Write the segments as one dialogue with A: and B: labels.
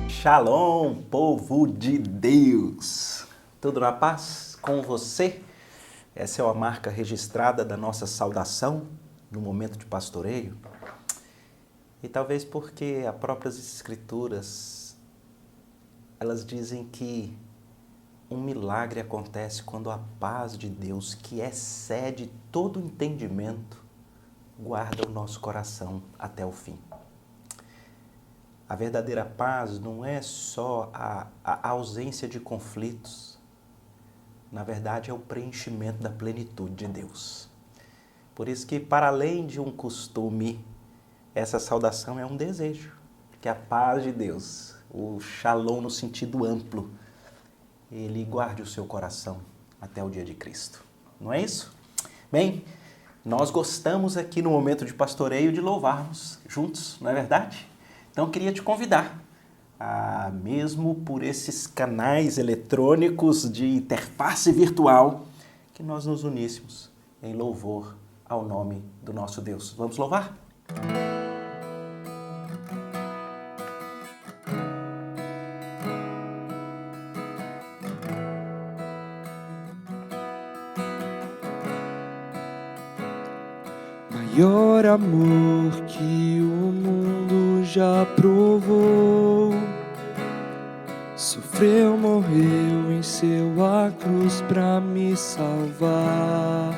A: Shalom, povo de Deus! Tudo na paz com você? Essa é uma marca registrada da nossa saudação no momento de pastoreio. E talvez porque as próprias Escrituras, elas dizem que um milagre acontece quando a paz de Deus, que excede todo entendimento, guarda o nosso coração até o fim. A verdadeira paz não é só a ausência de conflitos. Na verdade, é o preenchimento da plenitude de Deus. Por isso que, para além de um costume, essa saudação é um desejo. Que a paz de Deus, o shalom no sentido amplo, ele guarde o seu coração até o dia de Cristo. Não é isso? Bem, nós gostamos aqui no momento de pastoreio de louvarmos juntos, não é verdade? Então, eu queria te convidar, mesmo por esses canais eletrônicos de interface virtual, que nós nos uníssemos em louvor ao nome do nosso Deus. Vamos louvar?
B: Maior amor que o mundo já provou, sofreu, morreu em seu a cruz pra me salvar.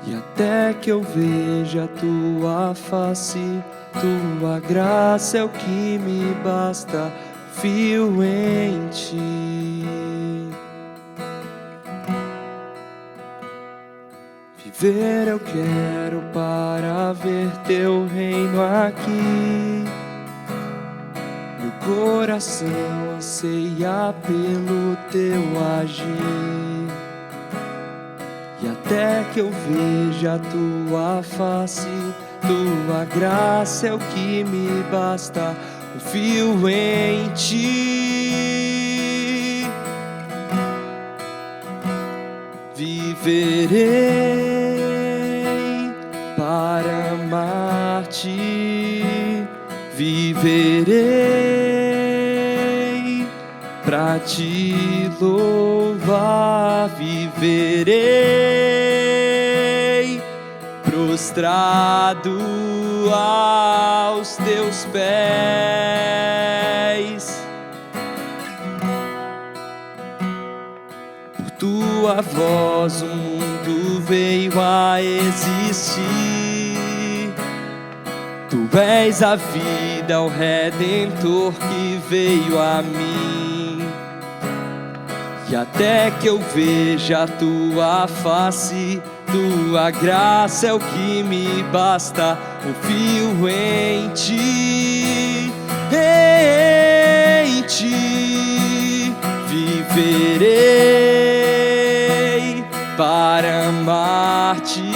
B: E até que eu veja tua face, tua graça é o que me basta, confio em ti. Viver eu quero para ver teu reino aqui. Meu coração anseia pelo teu agir. E até que eu veja tua face, tua graça é o que me basta, confio em ti. Viverei para amar-te, viverei para te louvar, viverei prostrado aos teus pés. Por tua voz o mundo veio a existir. Tu és a vida, o Redentor que veio a mim. E até que eu veja a tua face, tua graça é o que me basta, confio em ti, em ti. Viverei para amar-te,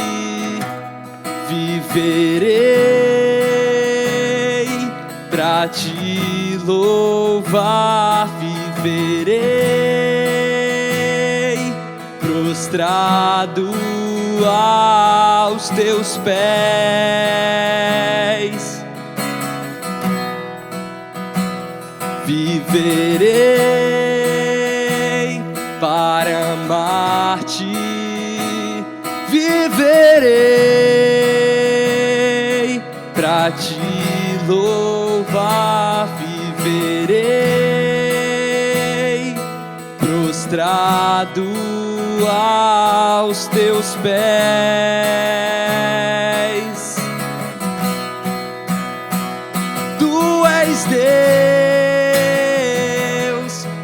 B: viverei para te louvar, viverei prostrado aos teus pés. Viverei para amar-te, viverei para te louvar, viverei prostrado aos teus pés. Tu és Deus,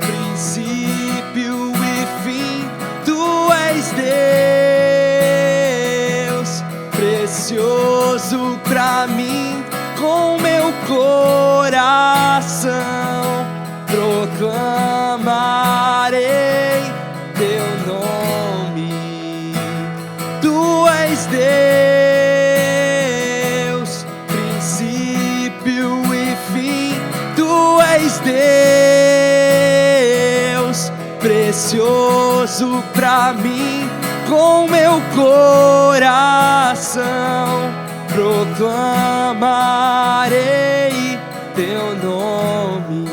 B: princípio e fim. Tu és Deus, precioso pra mim. Com meu coração proclamarei teu nome. Tu és Deus, princípio e fim. Tu és Deus, precioso pra mim. Com meu coração proclamarei teu nome.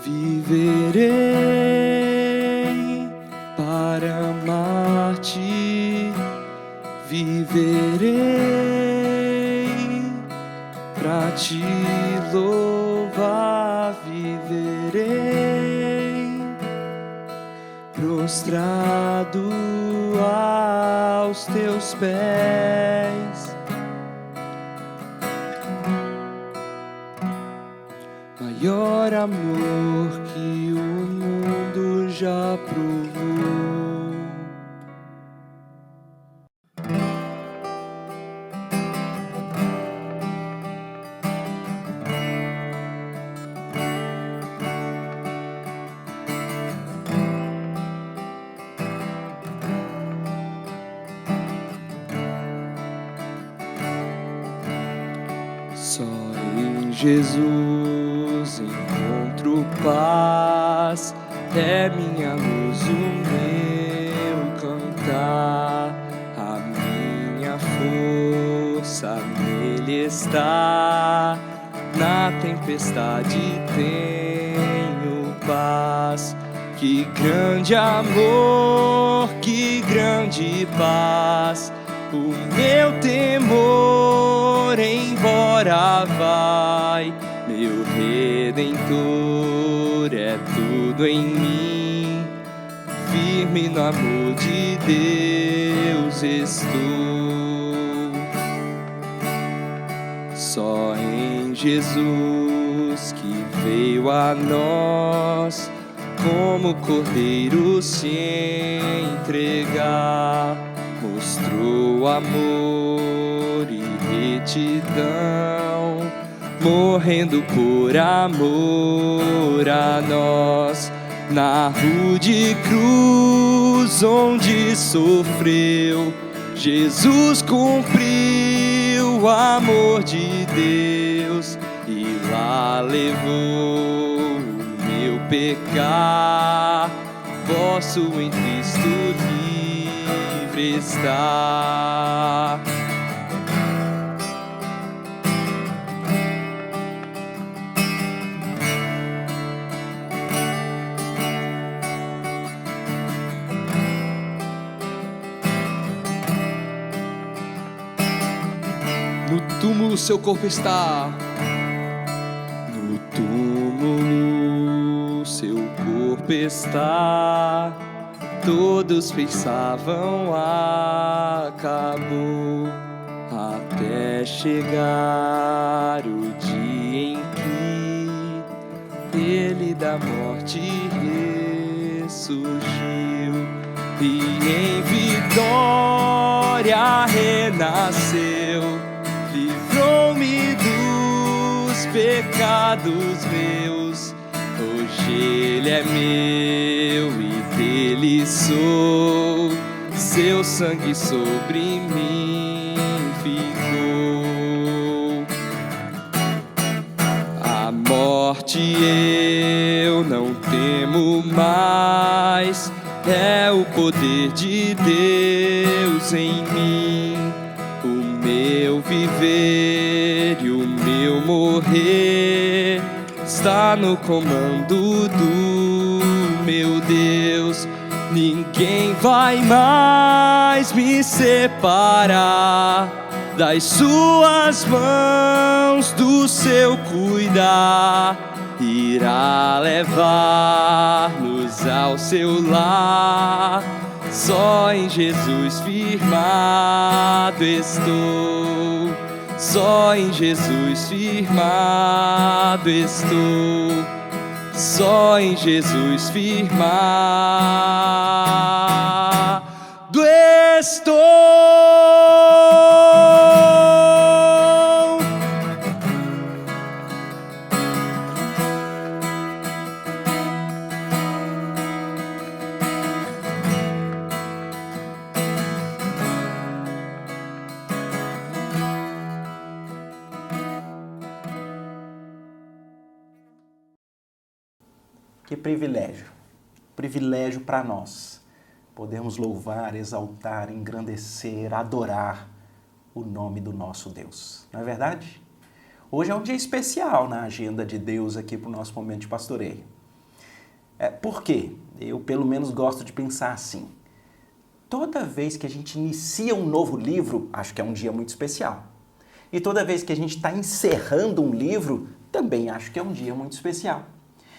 B: Viverei para amar-te, viverei para te louvar, viverei prostrado aos teus pés. Maior amor que o mundo já provou. Só em Jesus encontro paz, é minha luz, o meu cantar, a minha força nele está. Na tempestade tenho paz. Que grande amor, que grande paz. O meu temor embora vai, meu Redentor é tudo em mim. Firme no amor de Deus estou. Só em Jesus que veio a nós, como cordeiro se entregar. Mostrou amor e retidão, morrendo por amor a nós. Na rude cruz onde sofreu, Jesus cumpriu o amor de Deus e lá levou o meu pecar. Posso em Cristo livre estar. No túmulo seu corpo está. No túmulo seu corpo está. Todos pensavam acabou, até chegar o dia em que ele da morte ressurgiu e em vitória renasceu. Livrou-me dos pecados meus. Hoje ele é meu e dele sou. Seu sangue sobre mim ficou. A morte eu não temo mais. É o poder de Deus em mim. O meu viver e o meu morrer está no comando do meu Deus. Ninguém vai mais me separar das suas mãos, do seu cuidar. Irá levar-nos ao seu lar. Só em Jesus firmado estou. Só em Jesus firmado estou. Só em Jesus firmado estou.
A: Que privilégio. Privilégio para nós podemos louvar, exaltar, engrandecer, adorar o nome do nosso Deus. Não é verdade? Hoje é um dia especial na agenda de Deus aqui para o nosso momento de pastoreio. Por quê? Eu, pelo menos, gosto de pensar assim. Toda vez que a gente inicia um novo livro, acho que é um dia muito especial. E toda vez que a gente está encerrando um livro, também acho que é um dia muito especial.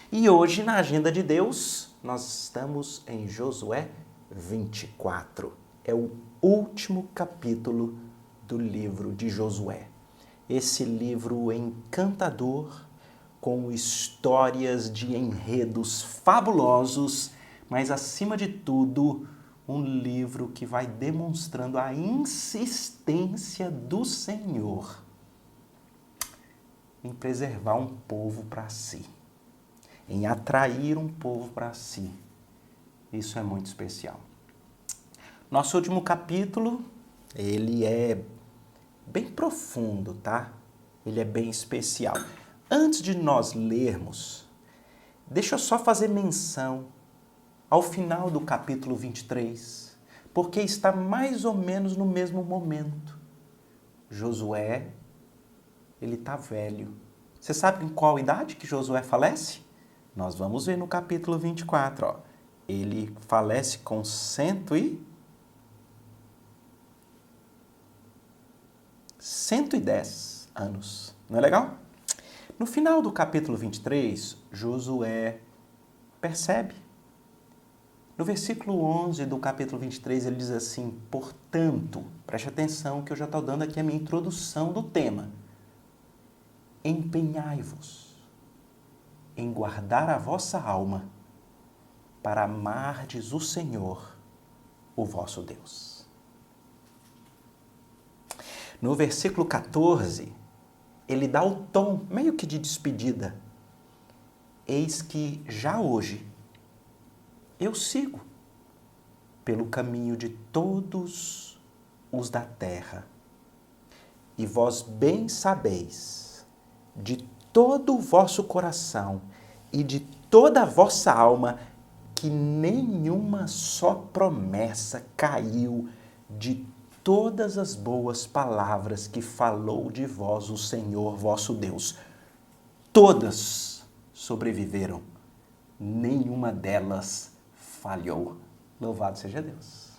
A: E hoje, na agenda de Deus, nós estamos em Josué 24. É o último capítulo do livro de Josué. Esse livro encantador, com histórias de enredos fabulosos, mas, acima de tudo, um livro que vai demonstrando a insistência do Senhor em preservar um povo para si, em atrair um povo para si. Isso é muito especial. Nosso último capítulo, ele é bem profundo, tá? Ele é bem especial. Antes de nós lermos, deixa eu só fazer menção ao final do capítulo 23, porque está mais ou menos no mesmo momento. Josué, ele está velho. Você sabe em qual idade que Josué falece? Nós vamos ver no capítulo 24, ó. Ele falece com 110 anos. Não é legal? No final do capítulo 23, Josué percebe. No versículo 11 do capítulo 23, ele diz assim: portanto, preste atenção que eu já estou dando aqui a minha introdução do tema. Empenhai-vos em guardar a vossa alma para amardes o Senhor, o vosso Deus. No versículo 14, ele dá o tom meio que de despedida. Eis que já hoje eu sigo pelo caminho de todos os da terra. E vós bem sabeis, de todo o vosso coração e de toda a vossa alma, que nenhuma só promessa caiu de todas as boas palavras que falou de vós o Senhor vosso Deus. Todas sobreviveram, nenhuma delas falhou. Louvado seja Deus.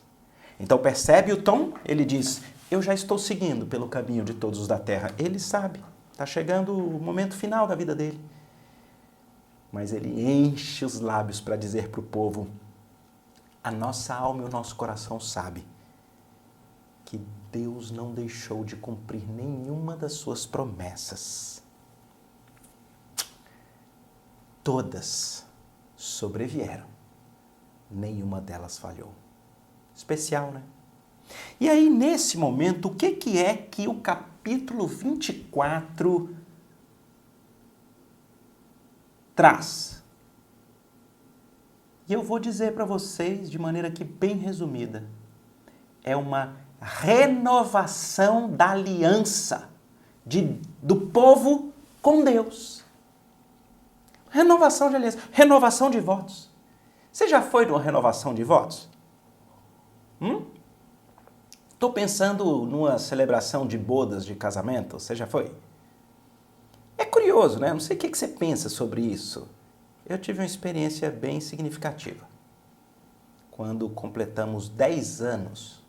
A: Então percebe o tom? Ele diz, eu já estou seguindo pelo caminho de todos os da terra. Ele sabe, está chegando o momento final da vida dele. Mas ele enche os lábios para dizer para o povo, a nossa alma e o nosso coração sabe que Deus não deixou de cumprir nenhuma das suas promessas. Todas sobrevieram. Nenhuma delas falhou. Especial, né? E aí, nesse momento, o que é que o capítulo 24 traz? E eu vou dizer para vocês, de maneira aqui bem resumida, é uma renovação da aliança do povo com Deus. Renovação de aliança, renovação de votos. Você já foi numa renovação de votos? Estou pensando numa celebração de bodas de casamento. Você já foi? É curioso, né? Não sei o que você pensa sobre isso. Eu tive uma experiência bem significativa. Quando completamos 10 anos,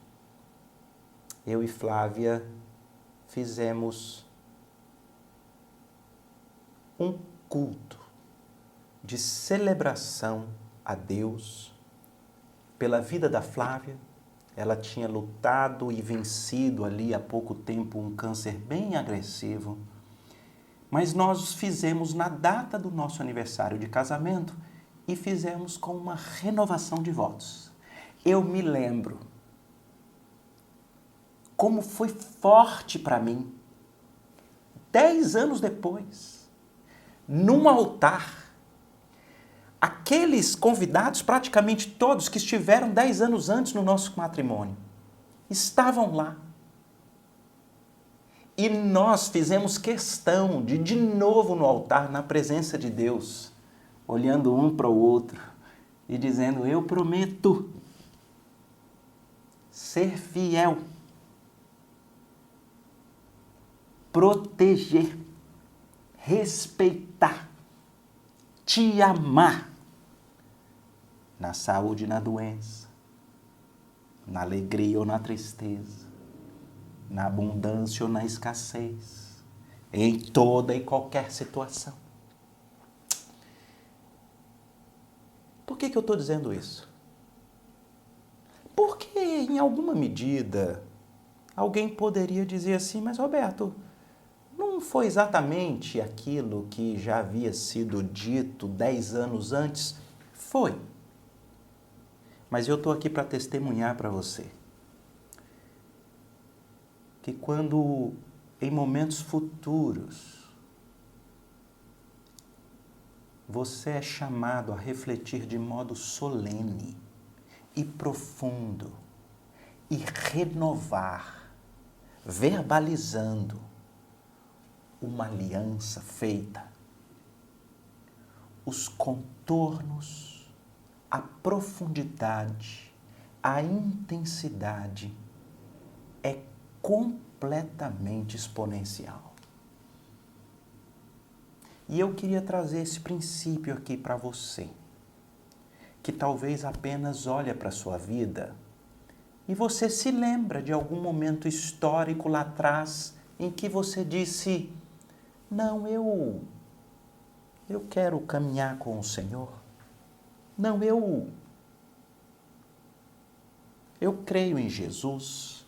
A: eu e Flávia fizemos um culto de celebração a Deus pela vida da Flávia. Ela tinha lutado e vencido ali há pouco tempo um câncer bem agressivo. Mas nós fizemos na data do nosso aniversário de casamento e fizemos com uma renovação de votos. Eu me lembro como foi forte para mim, 10 anos depois, num altar, aqueles convidados, praticamente todos que estiveram 10 anos antes no nosso matrimônio, estavam lá. E nós fizemos questão de novo no altar, na presença de Deus, olhando um para o outro e dizendo, eu prometo ser fiel, proteger, respeitar, te amar, na saúde e na doença, na alegria ou na tristeza, na abundância ou na escassez, em toda e qualquer situação. Por que eu estou dizendo isso? Porque, em alguma medida, alguém poderia dizer assim, mas Roberto, não foi exatamente aquilo que já havia sido dito 10 anos antes? Foi. Mas eu estou aqui para testemunhar para você que quando, em momentos futuros, você é chamado a refletir de modo solene e profundo e renovar, verbalizando uma aliança feita, os contornos, a profundidade, a intensidade é completamente exponencial. E eu queria trazer esse princípio aqui para você, que talvez apenas olha para a sua vida e você se lembra de algum momento histórico lá atrás em que você disse, não, eu quero caminhar com o Senhor. Não, eu creio em Jesus.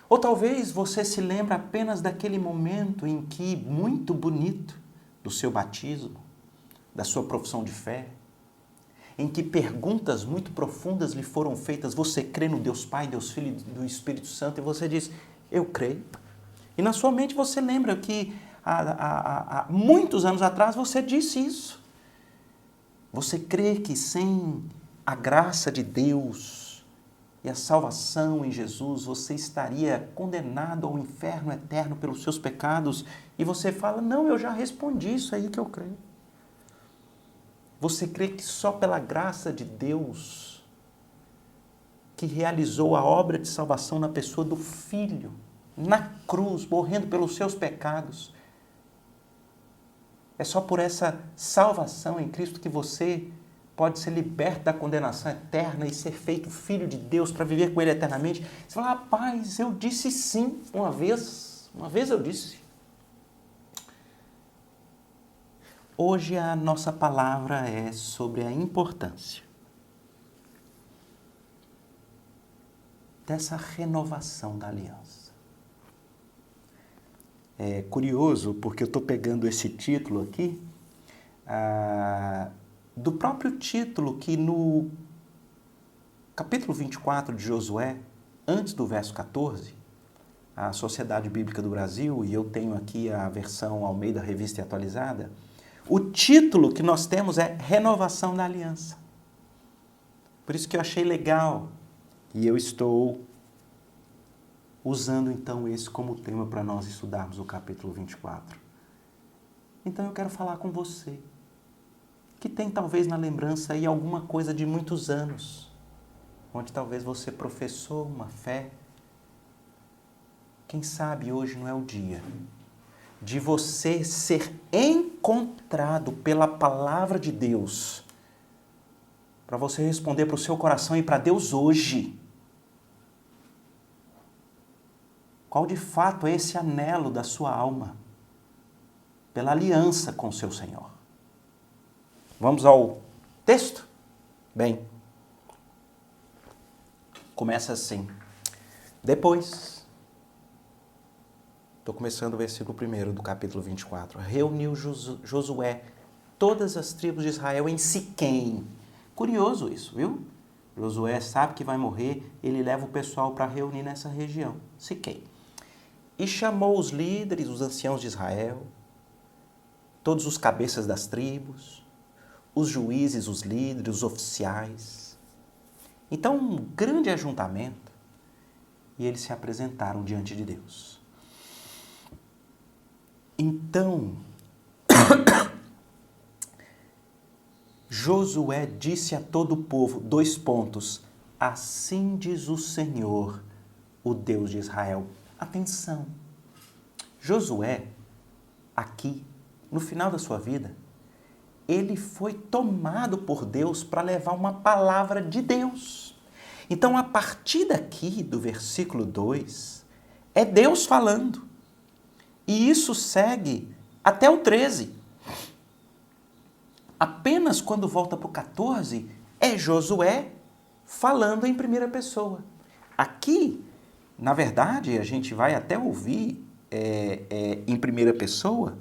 A: Ou talvez você se lembre apenas daquele momento em que, muito bonito, do seu batismo, da sua profissão de fé, em que perguntas muito profundas lhe foram feitas. Você crê no Deus Pai, Deus Filho e do Espírito Santo? E você diz, eu creio. E na sua mente você lembra que há muitos anos atrás você disse isso. Você crê que sem a graça de Deus e a salvação em Jesus, você estaria condenado ao inferno eterno pelos seus pecados? E você fala, não, eu já respondi isso aí que eu creio. Você crê que só pela graça de Deus, que realizou a obra de salvação na pessoa do Filho, na cruz, morrendo pelos seus pecados, é só por essa salvação em Cristo que você pode ser liberto da condenação eterna e ser feito filho de Deus para viver com Ele eternamente? Você fala, rapaz, eu disse sim uma vez eu disse. Hoje a nossa palavra é sobre a importância dessa renovação da aliança. É curioso porque eu estou pegando esse título aqui, do próprio título que no capítulo 24 de Josué, antes do verso 14, a Sociedade Bíblica do Brasil, e eu tenho aqui a versão Almeida Revista e Atualizada, o título que nós temos é Renovação da Aliança. Por isso que eu achei legal, e eu estou usando então esse como tema para nós estudarmos o capítulo 24. Então eu quero falar com você, que tem talvez na lembrança aí alguma coisa de muitos anos, onde talvez você professou uma fé. Quem sabe hoje não é o dia de você ser encontrado pela palavra de Deus, para você responder para o seu coração e para Deus hoje. Qual de fato é esse anelo da sua alma? Pela aliança com o seu Senhor. Vamos ao texto? Bem, começa assim. Depois, estou começando o versículo 1 do capítulo 24. Reuniu Josué todas as tribos de Israel em Siquém. Curioso isso, viu? Josué sabe que vai morrer, ele leva o pessoal para reunir nessa região, Siquém. E chamou os líderes, os anciãos de Israel, todos os cabeças das tribos, os juízes, os líderes, os oficiais. Então, um grande ajuntamento, e eles se apresentaram diante de Deus. Então, Josué disse a todo o povo, Assim diz o Senhor, o Deus de Israel. Atenção! Josué, aqui, no final da sua vida, ele foi tomado por Deus para levar uma palavra de Deus. Então, a partir daqui, do versículo 2, é Deus falando. E isso segue até o 13. Apenas quando volta para o 14, é Josué falando em primeira pessoa. Aqui, na verdade, a gente vai até ouvir em primeira pessoa,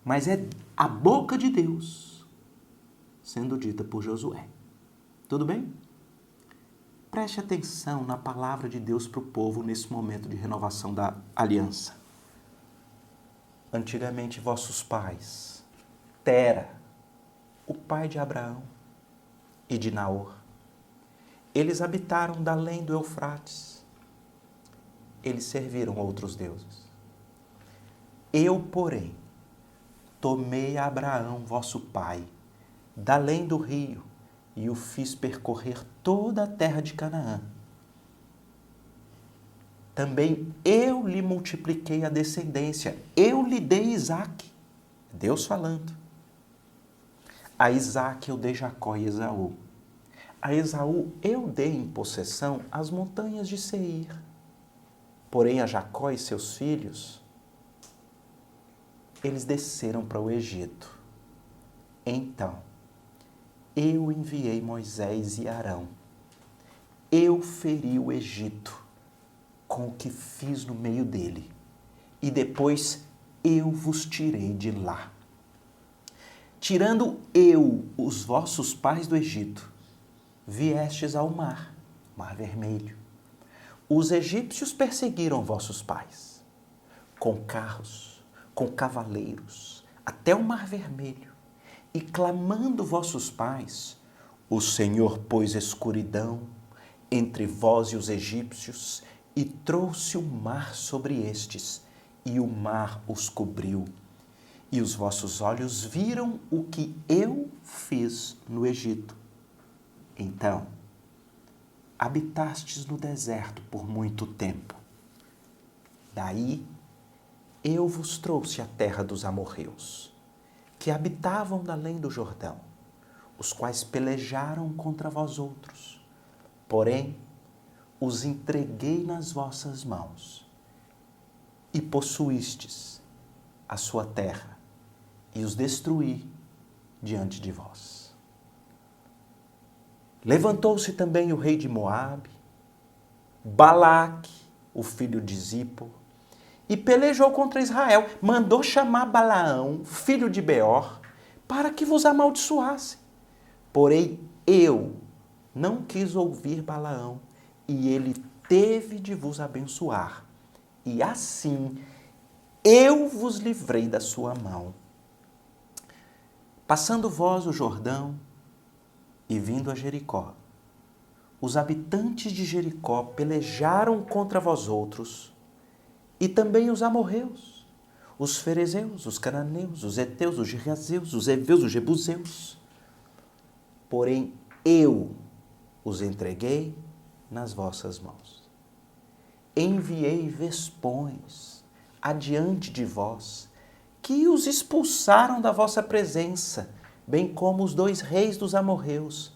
A: mas é a boca de Deus sendo dita por Josué. Tudo bem? Preste atenção na palavra de Deus para o povo nesse momento de renovação da aliança. Antigamente, vossos pais, Tera, o pai de Abraão e de Naor, eles habitaram da além do Eufrates. Eles serviram outros deuses. Eu, porém, tomei a Abraão, vosso pai, da além do rio, e o fiz percorrer toda a terra de Canaã. Também eu lhe multipliquei a descendência, eu lhe dei Isaque. Deus falando. A Isaque eu dei Jacó e Esaú. A Esaú eu dei em possessão as montanhas de Seir. Porém a Jacó e seus filhos, eles desceram para o Egito. Então, eu enviei Moisés e Arão. Eu feri o Egito com o que fiz no meio dele. E depois eu vos tirei de lá. Tirando eu os vossos pais do Egito, viestes ao mar, Mar Vermelho. Os egípcios perseguiram vossos pais, com carros, com cavaleiros, até o Mar Vermelho. E clamando vossos pais, o Senhor pôs escuridão entre vós e os egípcios, e trouxe o mar sobre estes, e o mar os cobriu. E os vossos olhos viram o que eu fiz no Egito. Então, habitastes no deserto por muito tempo. Daí, eu vos trouxe a terra dos amorreus, que habitavam da além do Jordão, os quais pelejaram contra vós outros. Porém, os entreguei nas vossas mãos, e possuístes a sua terra, e os destruí diante de vós. Levantou-se também o rei de Moabe, Balaque, o filho de Zippor, e pelejou contra Israel. Mandou chamar Balaão, filho de Beor, para que vos amaldiçoasse. Porém, eu não quis ouvir Balaão, e ele teve de vos abençoar. E assim eu vos livrei da sua mão. Passando vós o Jordão e vindo a Jericó, os habitantes de Jericó pelejaram contra vós outros, e também os amorreus, os ferezeus, os cananeus, os heteus, os girgazeus, os heveus, os jebuseus. Porém, eu os entreguei nas vossas mãos. Enviei vespões adiante de vós, que os expulsaram da vossa presença, bem como os 2 reis dos amorreus.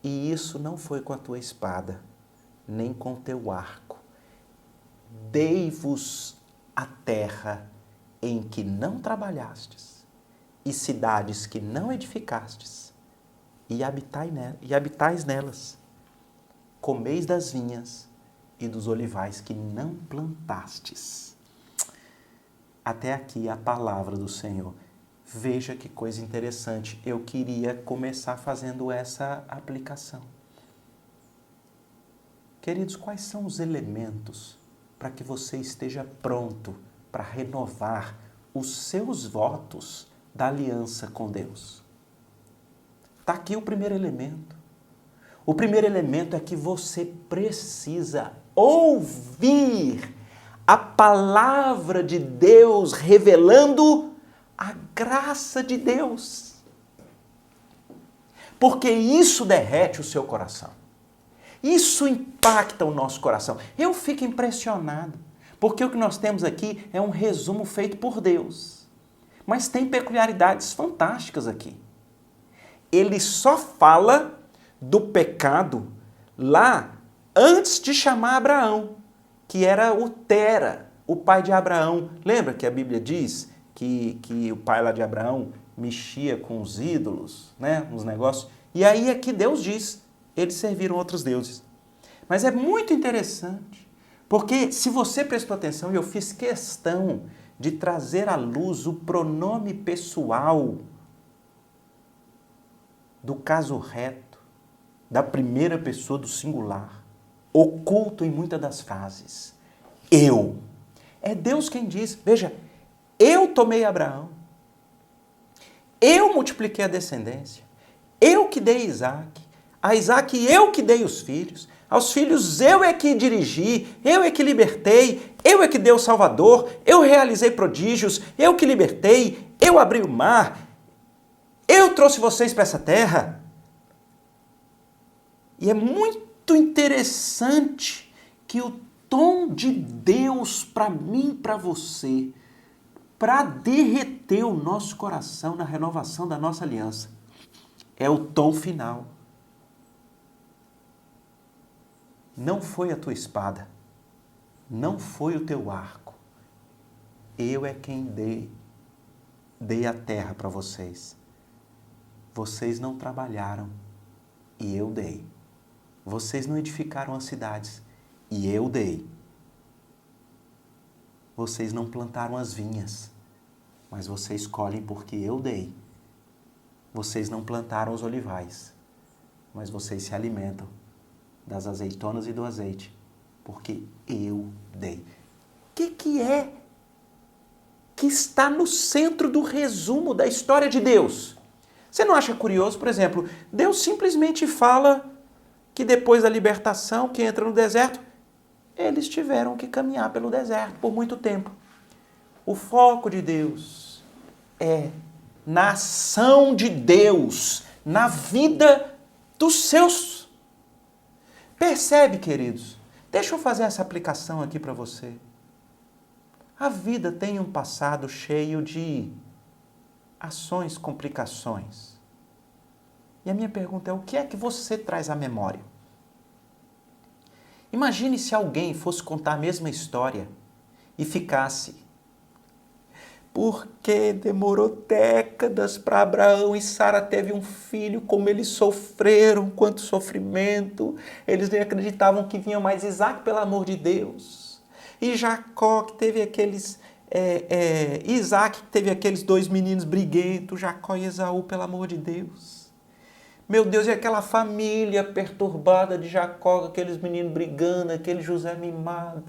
A: E isso não foi com a tua espada, nem com o teu arco. Dei-vos a terra em que não trabalhastes, e cidades que não edificastes, e habitais nelas. Comeis das vinhas e dos olivais que não plantastes. Até aqui a palavra do Senhor. Veja que coisa interessante. Eu queria começar fazendo essa aplicação. Queridos, quais são os elementos para que você esteja pronto para renovar os seus votos da aliança com Deus? Está aqui o primeiro elemento. O primeiro elemento é que você precisa ouvir a palavra de Deus revelando a graça de Deus. Porque isso derrete o seu coração. Isso impacta o nosso coração. Eu fico impressionado, porque o que nós temos aqui é um resumo feito por Deus. Mas tem peculiaridades fantásticas aqui. Ele só fala do pecado lá antes de chamar Abraão, que era o Tera, o pai de Abraão. Lembra que a Bíblia diz que o pai lá de Abraão mexia com os ídolos, né, uns negócios? E aí é que Deus diz, eles serviram outros deuses. Mas é muito interessante, porque se você prestou atenção, eu fiz questão de trazer à luz o pronome pessoal do caso reto, da primeira pessoa do singular, oculto em muitas das frases. Eu. É Deus quem diz. Veja, eu tomei Abraão, eu multipliquei a descendência, eu que dei Isaac, a Isaac eu que dei os filhos, aos filhos eu é que dirigi, eu é que libertei, eu é que dei o Salvador, eu realizei prodígios, eu que libertei, eu abri o mar, eu trouxe vocês para essa terra. E é muito interessante que o tom de Deus para mim, para você, para derreter o nosso coração na renovação da nossa aliança, é o tom final. Não foi a tua espada, não foi o teu arco. Eu é quem dei a terra para vocês. Vocês não trabalharam e eu dei. Vocês não edificaram as cidades e eu dei. Vocês não plantaram as vinhas, mas vocês colhem porque eu dei. Vocês não plantaram os olivais, mas vocês se alimentam das azeitonas e do azeite, porque eu dei. O que é que está no centro do resumo da história de Deus? Você não acha curioso, por exemplo, Deus simplesmente fala que depois da libertação, que entra no deserto, eles tiveram que caminhar pelo deserto por muito tempo. O foco de Deus é na ação de Deus, na vida dos seus. Percebe, queridos? Deixa eu fazer essa aplicação aqui para você. A vida tem um passado cheio de ações, complicações. E a minha pergunta é, o que é que você traz à memória? Imagine se alguém fosse contar a mesma história e ficasse: porque demorou décadas para Abraão e Sara teve um filho, como eles sofreram, quanto sofrimento. Eles nem acreditavam que vinha mais Isaac, pelo amor de Deus. E Jacó, que teve aqueles... Isaac, que teve aqueles dois meninos briguentos, Jacó e Esaú, pelo amor de Deus. Meu Deus, e aquela família perturbada de Jacó, aqueles meninos brigando, aquele José mimado.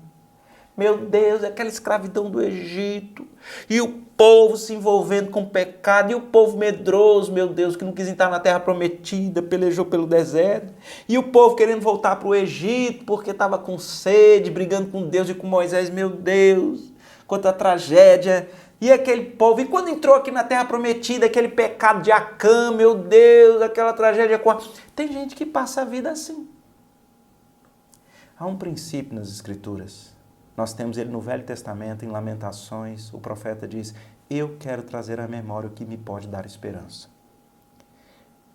A: Meu Deus, aquela escravidão do Egito. E o povo se envolvendo com pecado. E o povo medroso, meu Deus, que não quis entrar na terra prometida, pelejou pelo deserto. E o povo querendo voltar para o Egito porque estava com sede, brigando com Deus e com Moisés. Meu Deus, quanta tragédia. E aquele povo, e quando entrou aqui na terra prometida, aquele pecado de Acã, meu Deus, aquela tragédia com a... Tem gente que passa a vida assim. Há um princípio nas Escrituras. Nós temos ele no Velho Testamento, em Lamentações. O profeta diz, eu quero trazer à memória o que me pode dar esperança.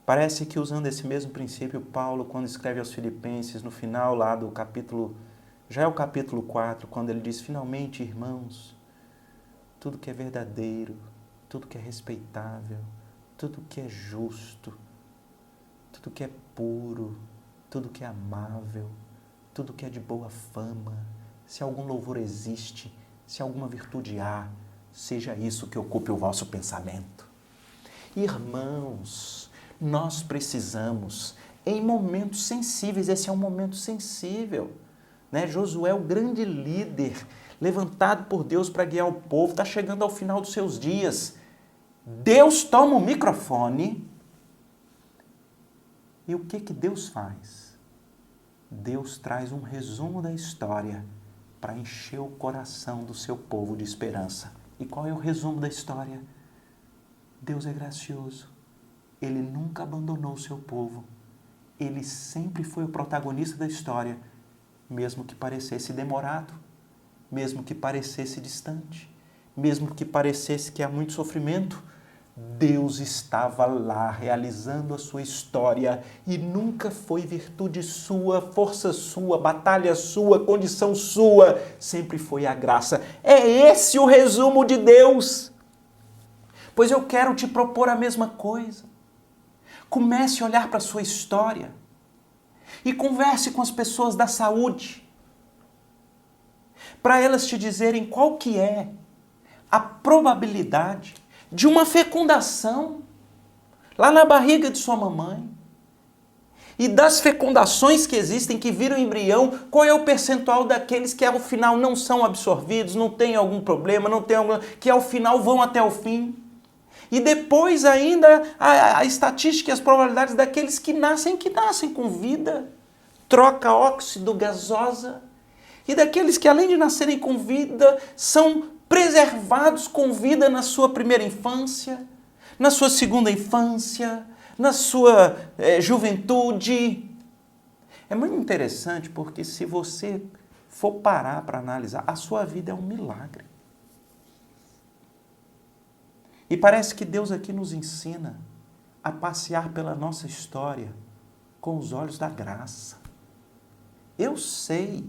A: Parece que usando esse mesmo princípio, Paulo, quando escreve aos Filipenses, no final lá do capítulo, já é o capítulo 4, quando ele diz, finalmente, irmãos, tudo que é verdadeiro, tudo que é respeitável, tudo que é justo, tudo que é puro, tudo que é amável, tudo que é de boa fama, se algum louvor existe, se alguma virtude há, seja isso que ocupe o vosso pensamento. Irmãos, nós precisamos, em momentos sensíveis, esse é um momento sensível, né? Josué, o grande líder, levantado por Deus para guiar o povo, está chegando ao final dos seus dias. Deus toma o microfone e o que Deus faz? Deus traz um resumo da história para encher o coração do seu povo de esperança. E qual é o resumo da história? Deus é gracioso. Ele nunca abandonou o seu povo. Ele sempre foi o protagonista da história, mesmo que parecesse demorado, mesmo que parecesse distante, mesmo que parecesse que há muito sofrimento. Deus estava lá realizando a sua história e nunca foi virtude sua, força sua, batalha sua, condição sua, sempre foi a graça. É esse o resumo de Deus. Pois eu quero te propor a mesma coisa. Comece a olhar para a sua história e converse com as pessoas da saúde, para elas te dizerem qual que é a probabilidade de uma fecundação lá na barriga de sua mamãe. E das fecundações que existem, que viram embrião, qual é o percentual daqueles que ao final não são absorvidos, não tem algum problema, que ao final vão até o fim. E depois ainda a estatística e as probabilidades daqueles que nascem com vida, troca óxido gasosa, e daqueles que além de nascerem com vida, são preservados com vida na sua primeira infância, na sua segunda infância, na sua juventude. É muito interessante porque se você for parar para analisar, a sua vida é um milagre. E parece que Deus aqui nos ensina a passear pela nossa história com os olhos da graça. Eu sei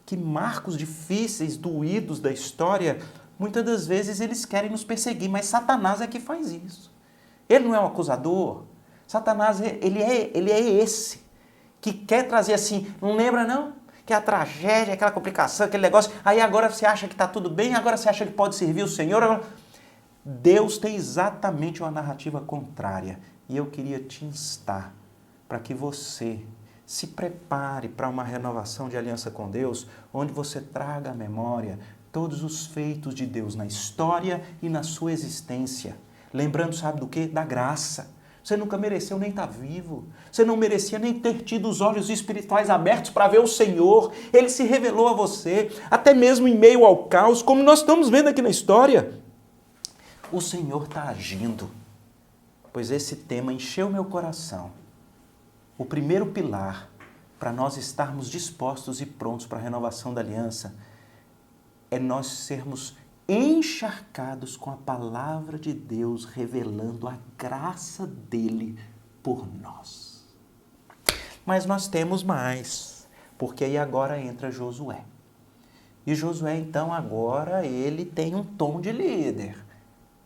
A: que marcos difíceis, doídos da história, muitas das vezes eles querem nos perseguir, mas Satanás é que faz isso. Ele não é um acusador. Satanás, ele é esse que quer trazer assim, não lembra não? Que é a tragédia, aquela complicação, aquele negócio, aí agora você acha que está tudo bem, agora você acha que pode servir o Senhor. Agora... Deus tem exatamente uma narrativa contrária. E eu queria te instar para que você se prepare para uma renovação de aliança com Deus, onde você traga à memória todos os feitos de Deus na história e na sua existência. Lembrando, sabe do quê? Da graça. Você nunca mereceu nem estar vivo. Você não merecia nem ter tido os olhos espirituais abertos para ver o Senhor. Ele se revelou a você, até mesmo em meio ao caos, como nós estamos vendo aqui na história. O Senhor está agindo, pois esse tema encheu meu coração. O primeiro pilar para nós estarmos dispostos e prontos para a renovação da aliança é nós sermos encharcados com a palavra de Deus, revelando a graça dele por nós. Mas nós temos mais, porque aí agora entra Josué. E Josué, então, agora ele tem um tom de líder.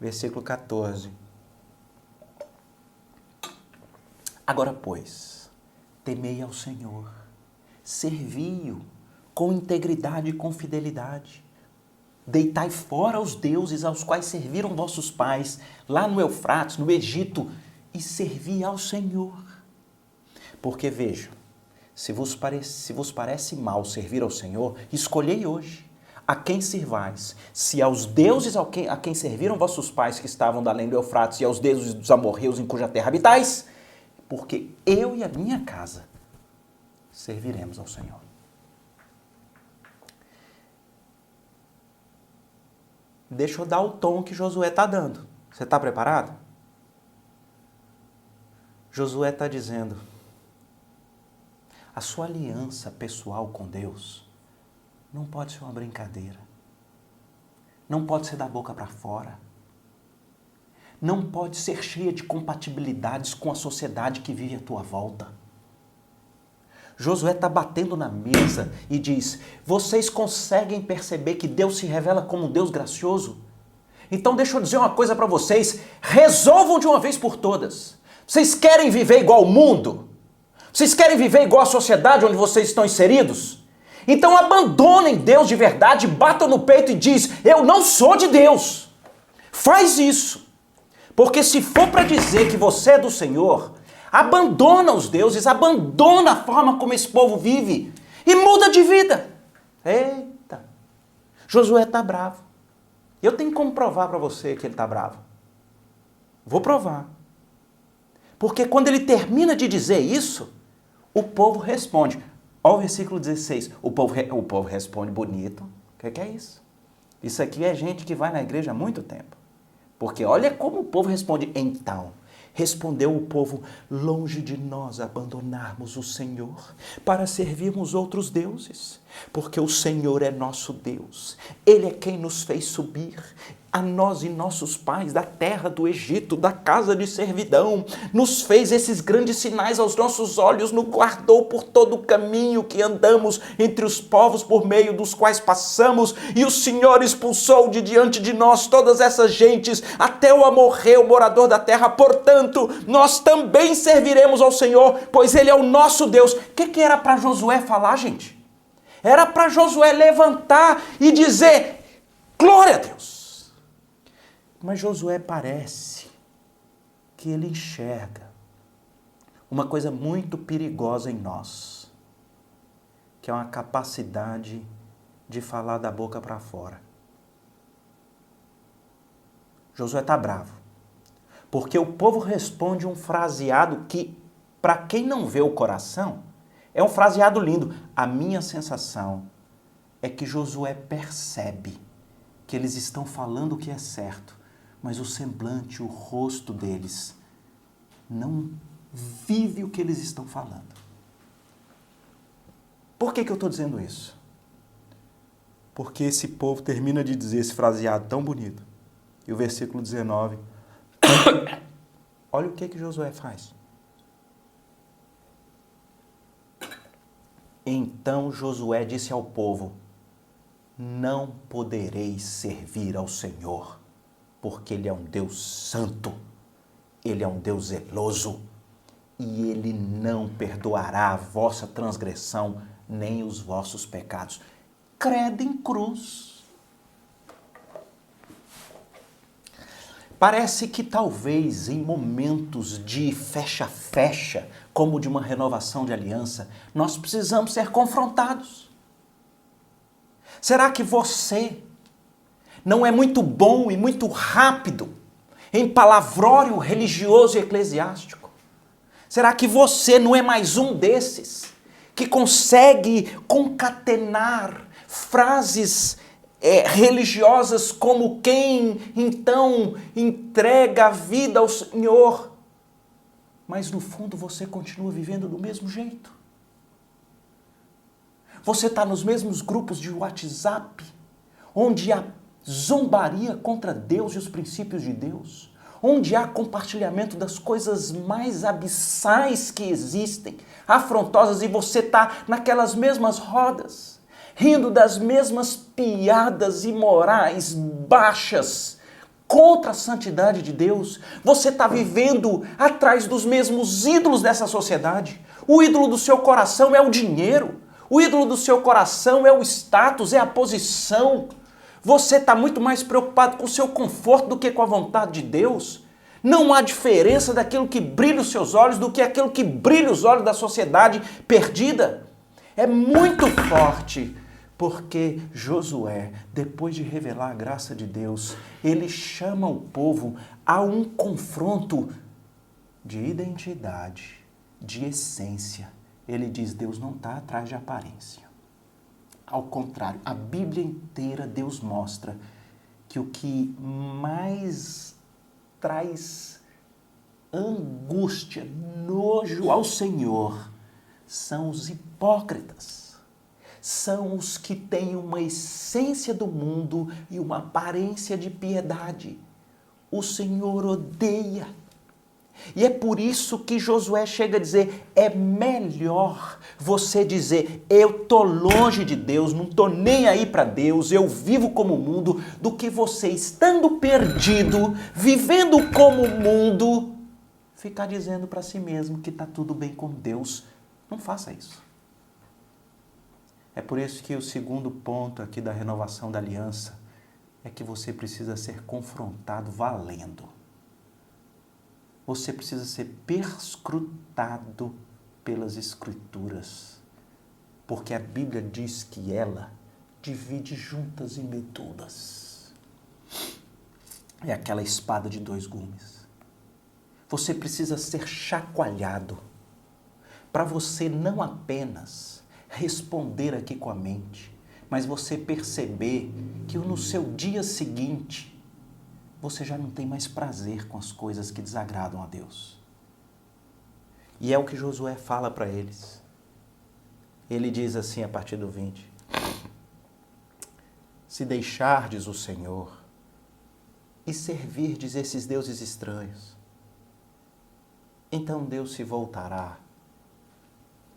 A: Versículo 14. Agora, pois, temei ao Senhor, servi-o com integridade e com fidelidade. Deitai fora os deuses aos quais serviram vossos pais, lá no Eufrates, no Egito, e servi ao Senhor. Porque, vejam, se vos parece mal servir ao Senhor, escolhei hoje a quem servais, se aos deuses a quem serviram vossos pais que estavam da além do Eufrates e aos deuses dos amorreus em cuja terra habitais, porque eu e a minha casa serviremos ao Senhor. Deixa eu dar o tom que Josué está dando. Você está preparado? Josué está dizendo, a sua aliança pessoal com Deus não pode ser uma brincadeira. Não pode ser da boca para fora. Não pode ser cheia de compatibilidades com a sociedade que vive à tua volta. Josué está batendo na mesa e diz, vocês conseguem perceber que Deus se revela como um Deus gracioso? Então deixa eu dizer uma coisa para vocês, resolvam de uma vez por todas. Vocês querem viver igual ao mundo? Vocês querem viver igual à sociedade onde vocês estão inseridos? Então abandonem Deus de verdade, batam no peito e diz, eu não sou de Deus. Faz isso. Porque se for para dizer que você é do Senhor, abandona os deuses, abandona a forma como esse povo vive e muda de vida. Eita, Josué está bravo. Eu tenho como provar para você que ele está bravo. Vou provar. Porque quando ele termina de dizer isso, o povo responde. Olha o versículo 16. O povo responde bonito. O que é isso? Isso aqui é gente que vai na igreja há muito tempo. Porque olha como o povo responde. Então, Respondeu o povo: longe de nós abandonarmos o Senhor para servirmos outros deuses, porque o Senhor é nosso Deus. Ele é quem nos fez subir, a nós e nossos pais, da terra do Egito, da casa de servidão. Nos fez esses grandes sinais aos nossos olhos, nos guardou por todo o caminho que andamos entre os povos por meio dos quais passamos, e o Senhor expulsou de diante de nós todas essas gentes, até o amorreu, morador da terra. Portanto, nós também serviremos ao Senhor, pois Ele é o nosso Deus. O que era para Josué falar, gente? Era para Josué levantar e dizer: glória a Deus. Mas Josué parece que ele enxerga uma coisa muito perigosa em nós, que é uma capacidade de falar da boca para fora. Josué está bravo, porque o povo responde um fraseado que, para quem não vê o coração, é um fraseado lindo. A minha sensação é que Josué percebe que eles estão falando o que é certo, mas o semblante, o rosto deles não vive o que eles estão falando. Por que eu estou dizendo isso? Porque esse povo termina de dizer esse fraseado tão bonito. E o versículo 19, olha o que Josué faz. Então Josué disse ao povo: não podereis servir ao Senhor, porque Ele é um Deus santo, Ele é um Deus zeloso, e Ele não perdoará a vossa transgressão, nem os vossos pecados. Credo em cruz. Parece que talvez em momentos de fecha-fecha, como de uma renovação de aliança, nós precisamos ser confrontados. Será que você não é muito bom e muito rápido em palavrório religioso e eclesiástico? Será que você não é mais um desses que consegue concatenar frases religiosas como quem então entrega a vida ao Senhor, mas no fundo você continua vivendo do mesmo jeito? Você está nos mesmos grupos de WhatsApp, onde há zombaria contra Deus e os princípios de Deus, onde há compartilhamento das coisas mais abissais que existem, afrontosas, e você está naquelas mesmas rodas, rindo das mesmas piadas imorais, baixas, contra a santidade de Deus. Você está vivendo atrás dos mesmos ídolos dessa sociedade. O ídolo do seu coração é o dinheiro, o ídolo do seu coração é o status, é a posição. Você está muito mais preocupado com o seu conforto do que com a vontade de Deus. Não há diferença daquilo que brilha os seus olhos do que aquilo que brilha os olhos da sociedade perdida. É muito forte, porque Josué, depois de revelar a graça de Deus, ele chama o povo a um confronto de identidade, de essência. Ele diz: Deus não está atrás de aparência. Ao contrário, a Bíblia inteira Deus mostra que o que mais traz angústia, nojo ao Senhor são os hipócritas. São os que têm uma essência do mundo e uma aparência de piedade. O Senhor odeia. E é por isso que Josué chega a dizer: é melhor você dizer, eu estou longe de Deus, não estou nem aí para Deus, eu vivo como o mundo, do que você, estando perdido, vivendo como o mundo, ficar dizendo para si mesmo que está tudo bem com Deus. Não faça isso. É por isso que o segundo ponto aqui da renovação da aliança é que você precisa ser confrontado valendo. Você precisa ser perscrutado pelas Escrituras, porque a Bíblia diz que ela divide juntas e medulas. É aquela espada de dois gumes. Você precisa ser chacoalhado para você não apenas responder aqui com a mente, mas você perceber que no seu dia seguinte você já não tem mais prazer com as coisas que desagradam a Deus. E é o que Josué fala para eles. Ele diz assim a partir do 20: se deixardes o Senhor e servirdes esses deuses estranhos, então Deus se voltará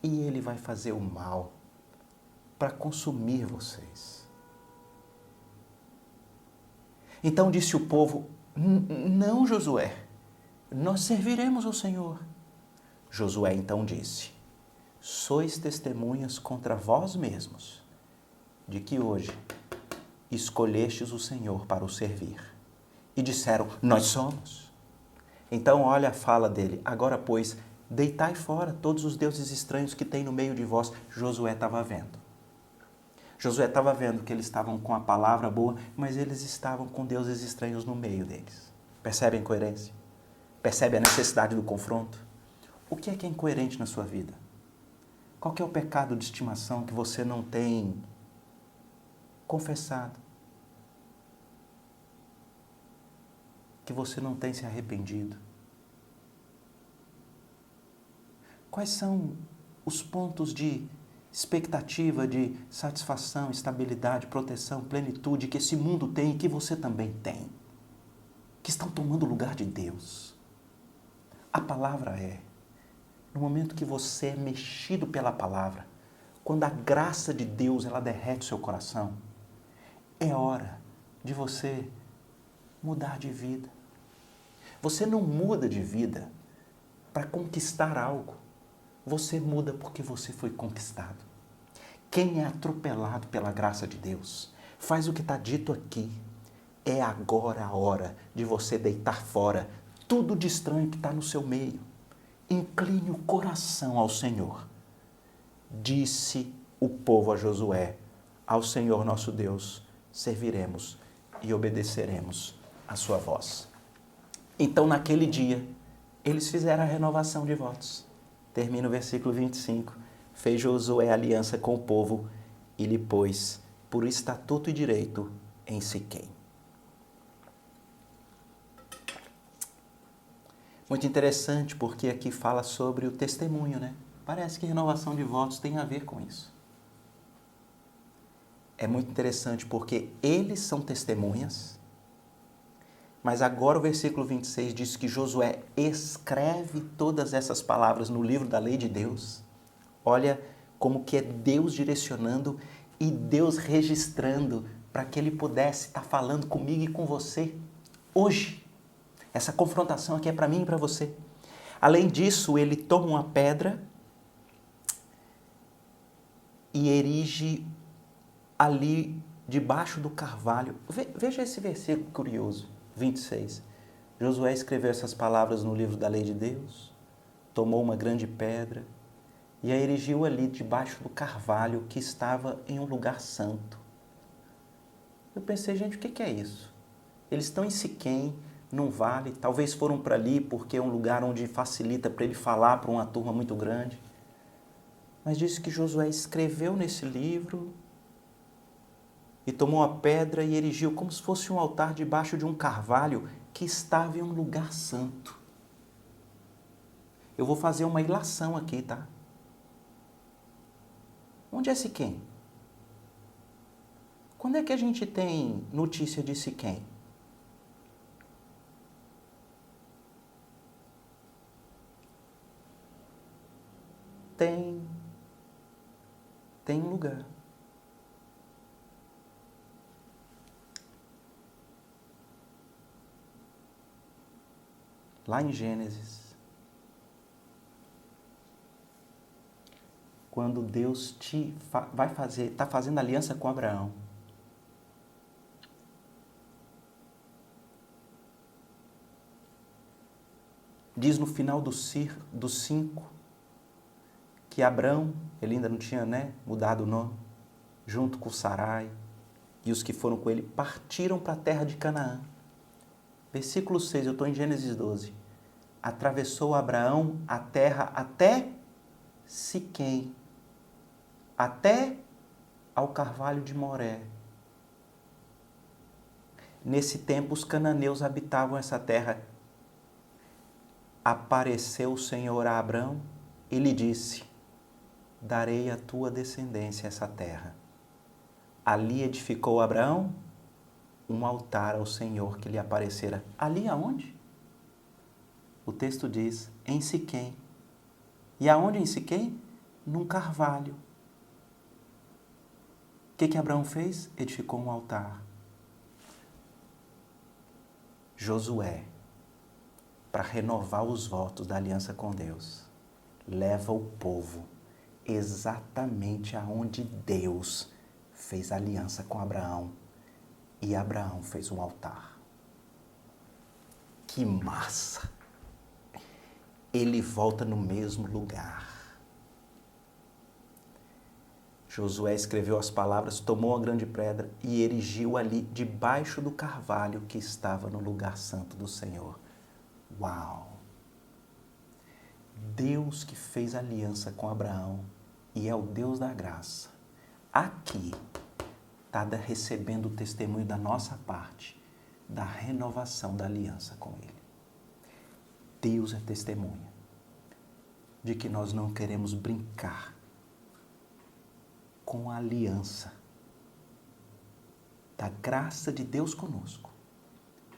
A: e Ele vai fazer o mal para consumir vocês. Então disse o povo: não, Josué, nós serviremos ao Senhor. Josué então disse: sois testemunhas contra vós mesmos, de que hoje escolhestes o Senhor para o servir. E disseram: nós somos. Então olha a fala dele: agora, pois, deitai fora todos os deuses estranhos que tem no meio de vós. Josué estava vendo. Josué estava vendo que eles estavam com a palavra boa, mas eles estavam com deuses estranhos no meio deles. Percebe a incoerência? Percebe a necessidade do confronto? O que é incoerente na sua vida? Qual que é o pecado de estimação que você não tem confessado? Que você não tem se arrependido? Quais são os pontos de expectativa, de satisfação, estabilidade, proteção, plenitude que esse mundo tem e que você também tem? Que estão tomando o lugar de Deus? A palavra no momento que você é mexido pela palavra, quando a graça de Deus ela derrete o seu coração, é hora de você mudar de vida. Você não muda de vida para conquistar algo. Você muda porque você foi conquistado. Quem é atropelado pela graça de Deus, faz o que está dito aqui. É agora a hora de você deitar fora tudo de estranho que está no seu meio. Incline o coração ao Senhor. Disse o povo a Josué: ao Senhor nosso Deus serviremos e obedeceremos a sua voz. Então, naquele dia, eles fizeram a renovação de votos. Termina o versículo 25. Fez Josué aliança com o povo e lhe pôs por estatuto e direito em Siquém. Muito interessante, porque aqui fala sobre o testemunho, né? Parece que renovação de votos tem a ver com isso. É muito interessante porque eles são testemunhas, mas agora o versículo 26 diz que Josué escreve todas essas palavras no livro da lei de Deus. Olha como que é Deus direcionando e Deus registrando para que Ele pudesse estar falando comigo e com você hoje. Essa confrontação aqui é para mim e para você. Além disso, ele toma uma pedra e erige ali debaixo do carvalho. Veja esse versículo curioso, 26. Josué escreveu essas palavras no livro da lei de Deus, tomou uma grande pedra e a erigiu ali debaixo do carvalho que estava em um lugar santo. Eu pensei, gente, o que é isso? Eles estão em Siquém, num vale, talvez foram para ali porque é um lugar onde facilita para ele falar para uma turma muito grande. Mas disse que Josué escreveu nesse livro e tomou a pedra e erigiu como se fosse um altar debaixo de um carvalho que estava em um lugar santo. Eu vou fazer uma ilação aqui, tá? Onde é Siquém? Quando é que a gente tem notícia de Siquém? Tem um lugar. Lá em Gênesis, quando Deus está fazendo aliança com Abraão, diz no final do 5, que Abrão, ele ainda não tinha mudado o nome, junto com Sarai e os que foram com ele, partiram para a terra de Canaã. Versículo 6, eu estou em Gênesis 12. Atravessou Abraão a terra até Siquém, até ao carvalho de Moré. Nesse tempo, os cananeus habitavam essa terra. Apareceu o Senhor a Abrão e lhe disse: darei à tua descendência essa terra. Ali edificou Abraão um altar ao Senhor que lhe aparecera. Ali aonde? O texto diz, em Siquém. E aonde em Siquém? Num carvalho. O que Abraão fez? Edificou um altar. Josué, para renovar os votos da aliança com Deus, leva o povo exatamente aonde Deus fez aliança com Abraão. E Abraão fez um altar. Que massa! Ele volta no mesmo lugar. Josué escreveu as palavras, tomou a grande pedra e erigiu ali debaixo do carvalho que estava no lugar santo do Senhor. Uau! Deus que fez aliança com Abraão e é o Deus da graça, aqui está recebendo o testemunho da nossa parte, da renovação da aliança com Ele. Deus é testemunha de que nós não queremos brincar com a aliança da graça de Deus conosco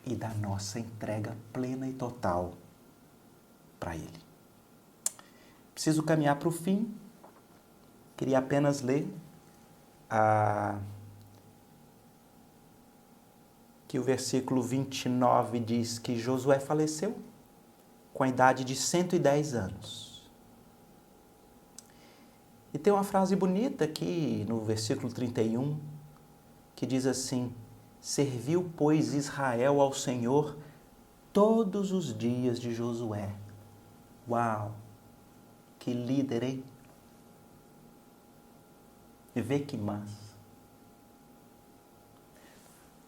A: e da nossa entrega plena e total para Ele. Preciso caminhar para o fim. Queria apenas ler que o versículo 29 diz que Josué faleceu com a idade de 110 anos. E tem uma frase bonita aqui no versículo 31, que diz assim: serviu, pois, Israel ao Senhor todos os dias de Josué. Uau! Que líder, hein? E vê que massa.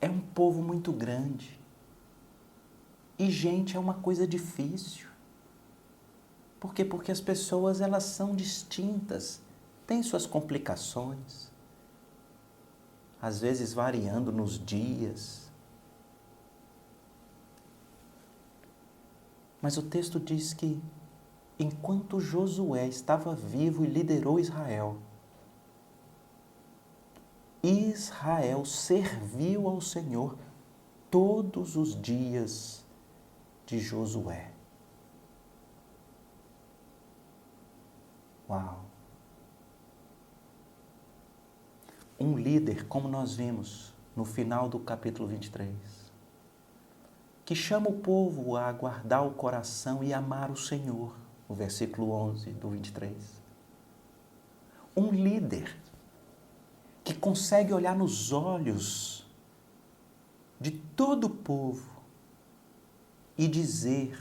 A: É um povo muito grande. E, gente, é uma coisa difícil. Por quê? Porque as pessoas, elas são distintas. Têm suas complicações. Às vezes variando nos dias. Mas o texto diz que, enquanto Josué estava vivo e liderou Israel, Israel serviu ao Senhor todos os dias de Josué. Uau! Um líder, como nós vimos no final do capítulo 23, que chama o povo a guardar o coração e amar o Senhor, no versículo 11 do 23. Um líder que consegue olhar nos olhos de todo o povo e dizer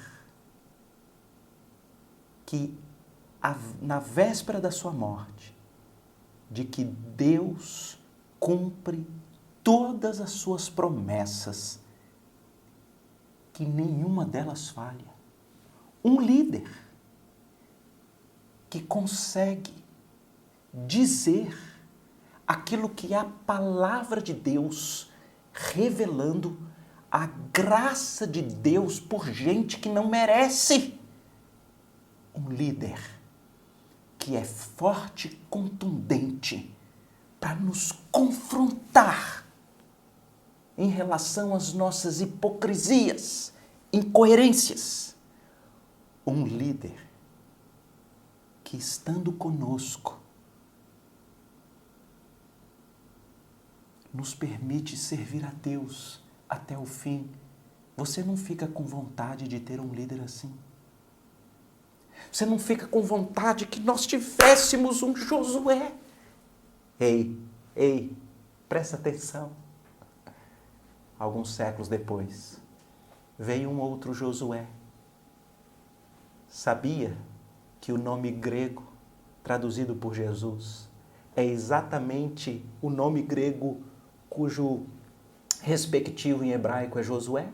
A: que na véspera da sua morte, de que Deus cumpre todas as suas promessas, que nenhuma delas falha. Um líder que consegue dizer aquilo que é a palavra de Deus, revelando a graça de Deus por gente que não merece. Um líder que é forte e contundente para nos confrontar em relação às nossas hipocrisias, incoerências. Um líder que, estando conosco, nos permite servir a Deus até o fim. Você não fica com vontade de ter um líder assim? Você não fica com vontade que nós tivéssemos um Josué? Ei, presta atenção. Alguns séculos depois, veio um outro Josué. Sabia que o nome grego, traduzido por Jesus, é exatamente o nome grego cujo respectivo em hebraico é Josué?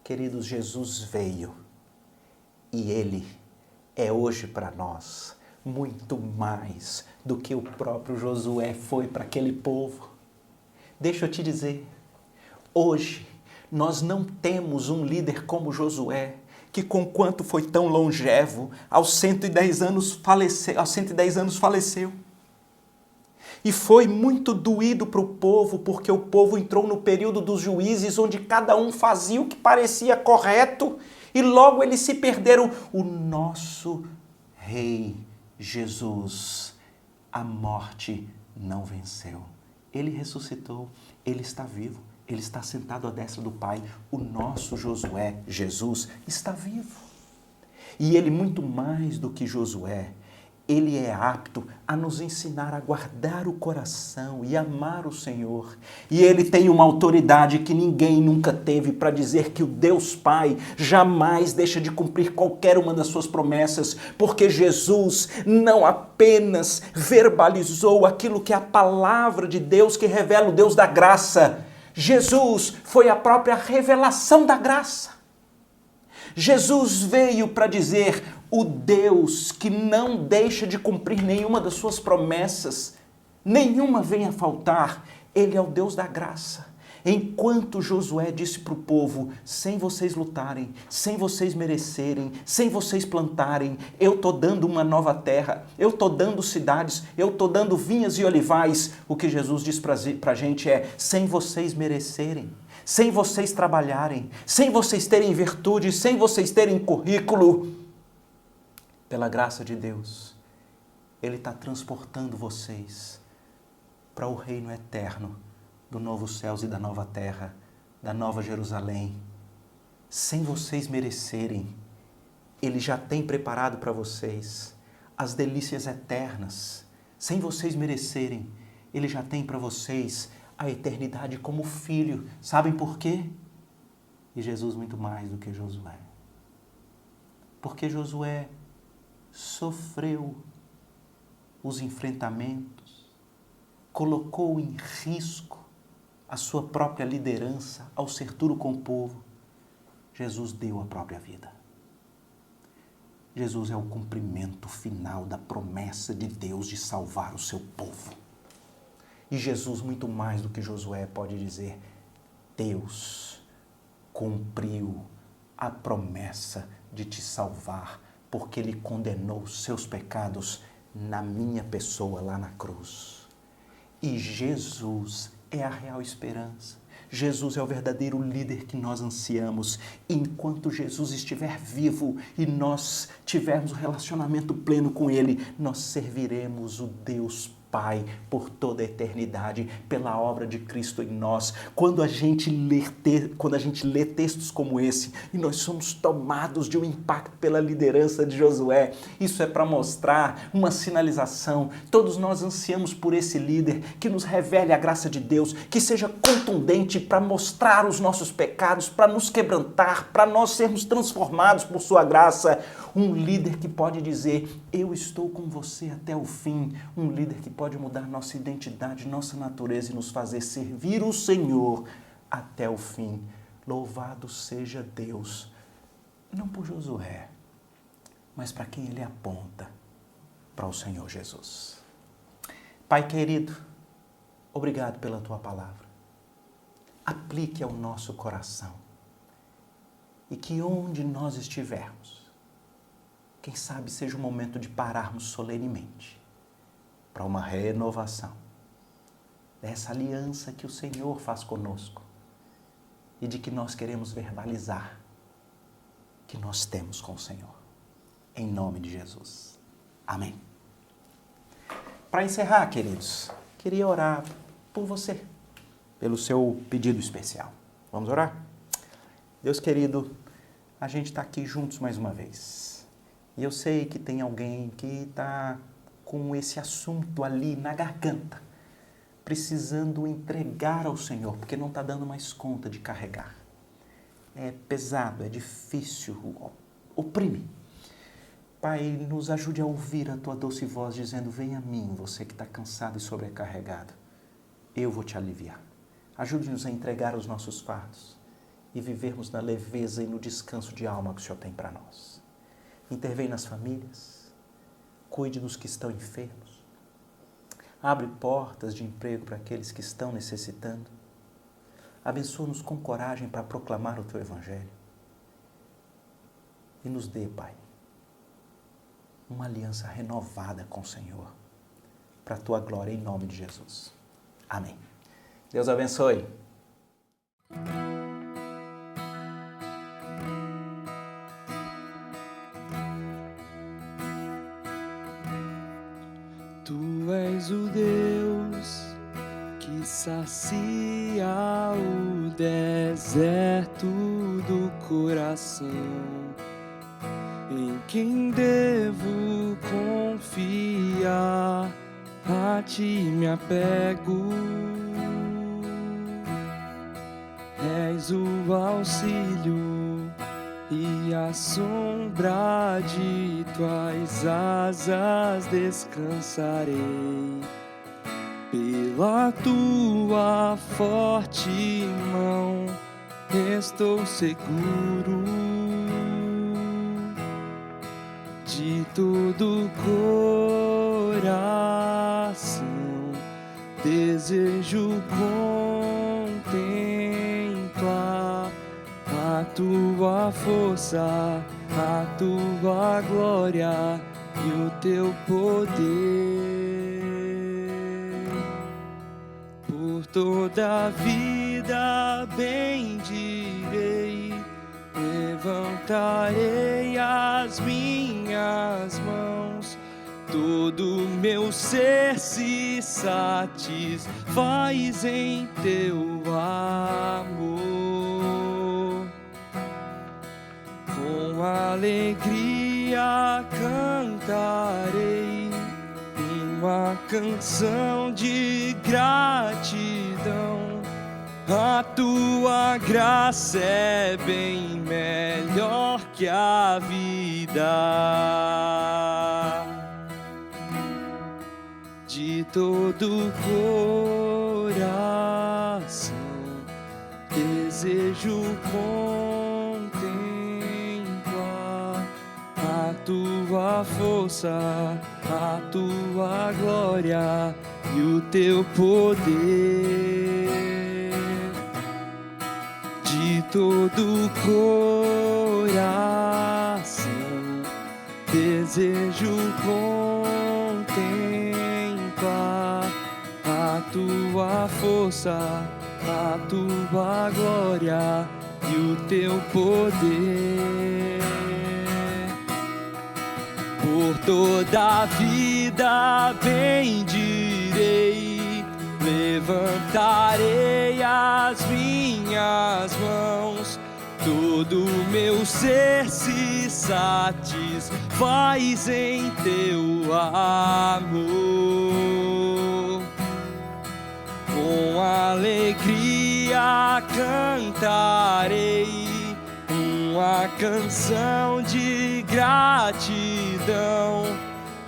A: Queridos, Jesus veio e Ele é hoje para nós muito mais do que o próprio Josué foi para aquele povo. Deixa eu te dizer, hoje nós não temos um líder como Josué, que conquanto foi tão longevo, aos 110 anos faleceu. E foi muito doído para o povo, porque o povo entrou no período dos juízes, onde cada um fazia o que parecia correto, e logo eles se perderam. O nosso Rei Jesus, a morte não venceu. Ele ressuscitou, ele está vivo, ele está sentado à destra do Pai. O nosso Josué, Jesus, está vivo. E ele, muito mais do que Josué, ele é apto a nos ensinar a guardar o coração e amar o Senhor. E ele tem uma autoridade que ninguém nunca teve para dizer que o Deus Pai jamais deixa de cumprir qualquer uma das suas promessas, porque Jesus não apenas verbalizou aquilo que é a palavra de Deus que revela o Deus da graça. Jesus foi a própria revelação da graça. Jesus veio para dizer: o Deus que não deixa de cumprir nenhuma das suas promessas, nenhuma vem a faltar, ele é o Deus da graça. Enquanto Josué disse para o povo: sem vocês lutarem, sem vocês merecerem, sem vocês plantarem, eu estou dando uma nova terra, eu estou dando cidades, eu estou dando vinhas e olivais. O que Jesus diz para a gente é: sem vocês merecerem, sem vocês trabalharem, sem vocês terem virtude, sem vocês terem currículo, pela graça de Deus, Ele está transportando vocês para o reino eterno do novo céus e da nova terra, da nova Jerusalém. Sem vocês merecerem, Ele já tem preparado para vocês as delícias eternas. Sem vocês merecerem, Ele já tem para vocês a eternidade como filho. Sabem por quê? E Jesus muito mais do que Josué. Porque Josué sofreu os enfrentamentos, colocou em risco a sua própria liderança ao ser duro com o povo. Jesus deu a própria vida. Jesus é o cumprimento final da promessa de Deus de salvar o seu povo. E Jesus, muito mais do que Josué, pode dizer: Deus cumpriu a promessa de te salvar, porque Ele condenou os seus pecados na minha pessoa lá na cruz. E Jesus é a real esperança. Jesus é o verdadeiro líder que nós ansiamos. E enquanto Jesus estiver vivo e nós tivermos um relacionamento pleno com Ele, nós serviremos o Deus Pai por toda a eternidade, pela obra de Cristo em nós. Quando a gente lê textos como esse, e nós somos tomados de um impacto pela liderança de Josué, isso é para mostrar uma sinalização. Todos nós ansiamos por esse líder que nos revele a graça de Deus, que seja contundente para mostrar os nossos pecados, para nos quebrantar, para nós sermos transformados por sua graça. Um líder que pode dizer: eu estou com você até o fim. Um líder que pode mudar nossa identidade, nossa natureza e nos fazer servir o Senhor até o fim. Louvado seja Deus, não por Josué, mas para quem Ele aponta, para o Senhor Jesus. Pai querido, obrigado pela Tua palavra. Aplique ao nosso coração e que onde nós estivermos, quem sabe seja o momento de pararmos solenemente para uma renovação dessa aliança que o Senhor faz conosco e de que nós queremos verbalizar que nós temos com o Senhor. Em nome de Jesus. Amém. Para encerrar, queridos, queria orar por você, pelo seu pedido especial. Vamos orar? Deus querido, a gente está aqui juntos mais uma vez. E eu sei que tem alguém que está com esse assunto ali na garganta, precisando entregar ao Senhor, porque não está dando mais conta de carregar. É pesado, é difícil, oprime. Pai, nos ajude a ouvir a Tua doce voz dizendo: vem a mim, você que está cansado e sobrecarregado. Eu vou te aliviar. Ajude-nos a entregar os nossos fardos e vivermos na leveza e no descanso de alma que o Senhor tem para nós. Intervém nas famílias, cuide dos que estão enfermos. Abre portas de emprego para aqueles que estão necessitando. Abençoa-nos com coragem para proclamar o Teu Evangelho. E nos dê, Pai, uma aliança renovada com o Senhor, para a Tua glória, em nome de Jesus. Amém. Deus abençoe.
B: Tu és o Deus que sacia o deserto do coração, em quem devo confiar, a ti me apego. És o auxílio e a sombra de tuas asas descansarei. Pela tua forte mão estou seguro. De todo coração desejo contemplar a tua força, a tua glória e o teu poder. Por toda a vida bendirei, levantarei as minhas mãos, todo meu ser se satisfaz em teu amor. Com alegria cantarei uma canção de gratidão. A tua graça é bem melhor que a vida. De todo coração desejo contemplar a tua força, a tua glória e o teu poder. De todo coração desejo contemplar a tua força, a tua glória e o teu poder. Por toda a vida bendirei, levantarei as minhas mãos, todo meu ser se satisfaz em teu amor. Com alegria cantarei uma canção de gratidão.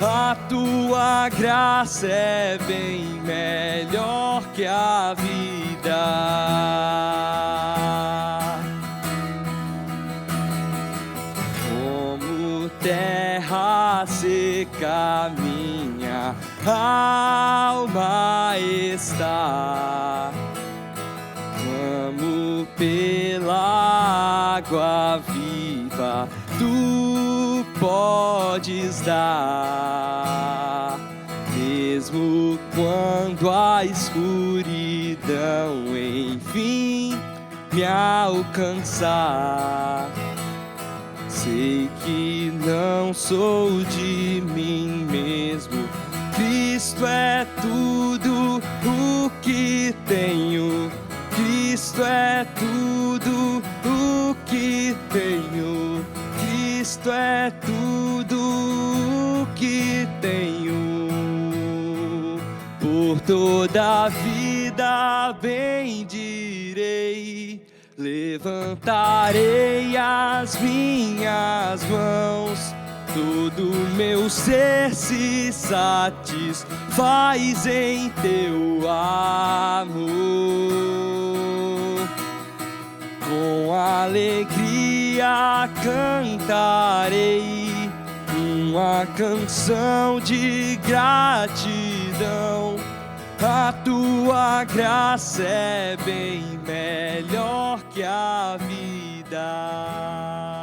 B: A tua graça é bem melhor que a vida. Como terra seca minha alma está, clamo pela água viva, tu podes dar. Mesmo quando a escuridão enfim me alcançar, sei que não sou de mim mesmo, Cristo é tudo o que tenho. Cristo é tudo o que tenho. Cristo é tudo o que tenho. Por toda a vida bendirei, levantarei as minhas mãos, todo meu ser se satisfaz em teu amor. Com alegria cantarei uma canção de gratidão. A tua graça é bem melhor que a vida.